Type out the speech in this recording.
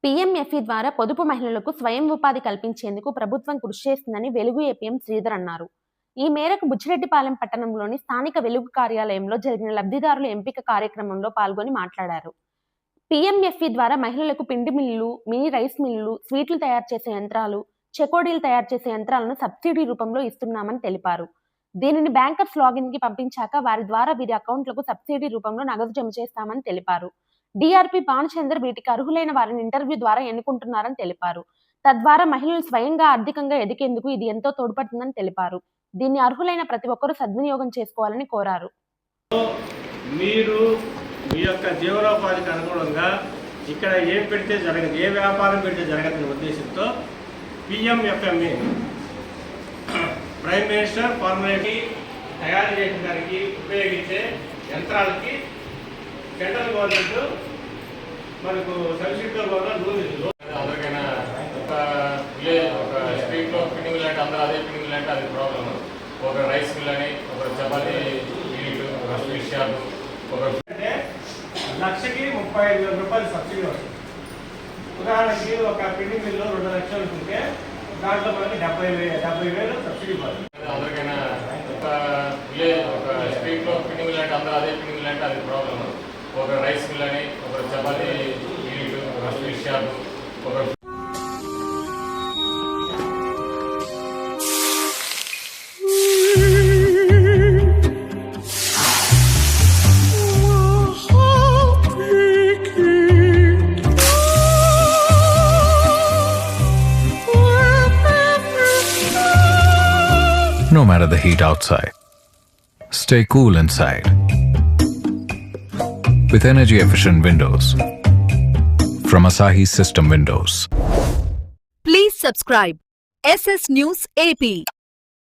పీఎంఎఫ్ఈ ద్వారా పొదుపు మహిళలకు స్వయం ఉపాధి కల్పించేందుకు ప్రభుత్వం కృషి చేస్తుందని వెలుగు ఏపీఎం శ్రీధర్ అన్నారు. ఈ మేరకు బుచ్చిరెడ్డిపాలెం పట్టణంలోని స్థానిక వెలుగు కార్యాలయంలో జరిగిన లబ్ధిదారుల ఎంపిక కార్యక్రమంలో పాల్గొని మాట్లాడారు. పీఎంఎఫ్ఈ ద్వారా మహిళలకు పిండి మిల్లులు, మినీ రైస్ మిల్లులు, స్వీట్లు తయారు చేసే యంత్రాలు, చెకోడీలు తయారు చేసే యంత్రాలను సబ్సిడీ రూపంలో ఇస్తున్నామని తెలిపారు. దీనిని బ్యాంకర్స్ లాగిన్ కి పంపించాక వారి ద్వారా వీరి అకౌంట్లకు సబ్సిడీ రూపంలో నగదు జమ చేస్తామని తెలిపారు. డిఆర్పి భానుచందర్ వీటికి అర్హులైన వారిని ఇంటర్వ్యూ ద్వారా ఎన్నుకుంటున్నారని తెలిపారు. తద్వారా మహిళలు స్వయంగా ఆర్థికంగా ఎదిగేందుకు ఇది ఎంతో తోడ్పడుతుందని తెలిపారు. దీన్ని అర్హులైన ప్రతి ఒక్కరూ సద్వినియోగం చేసుకోవాలని కోరారు. మీరు మీ యొక్క జీవనోపాధికి అనుగుణంగా ఇక్కడ ఏం పెడితే జరగదు, ఏ వ్యాపారం పెడితే జరగదనే ఉద్దేశంతో పిఎంఎఫ్ఎంఏ ప్రైమ్ మినిస్టర్ ఫార్ములేకి తయారు చేయడానికి ఉపయోగించే యంత్రాలకి సెంట్రల్ గవర్నమెంట్ మనకు సబ్సిడీతో కూడా లోన్ అందరికైనా ఒక స్ట్రీట్లో పిండింగ్ లాంటి అందరూ అదే పిండింగ్ లాంటి అది ప్రాబ్లమ్. ఒక రైస్ మిల్ అని, ఒక చపాతీ యూనిట్, ఒక స్వీట్ షాప్, ఒక అంటే లక్షకి 35,000 రూపాయలు సబ్సిడీ వస్తుంది. ఉదాహరణకి ఒక పిండింగ్ మిల్లు 2 లక్షలు ఉంటే దాంట్లో మనకి 70,000 సబ్సిడీ పడుతుంది. అందరికైనా ఒక స్ట్రీట్లో పిండింగ్ లాంటి అందరూ అదే పిండింగ్ లాంటి అది ప్రాబ్లమ్. ఒక రైస్ మిల్ అని, ఒక చపాతీ యూనిట్, ఒక స్వీట్ షాప్, ఒక No matter the heat outside, stay cool inside with energy-efficient windows from Asahi System Windows. Please subscribe SS News AP.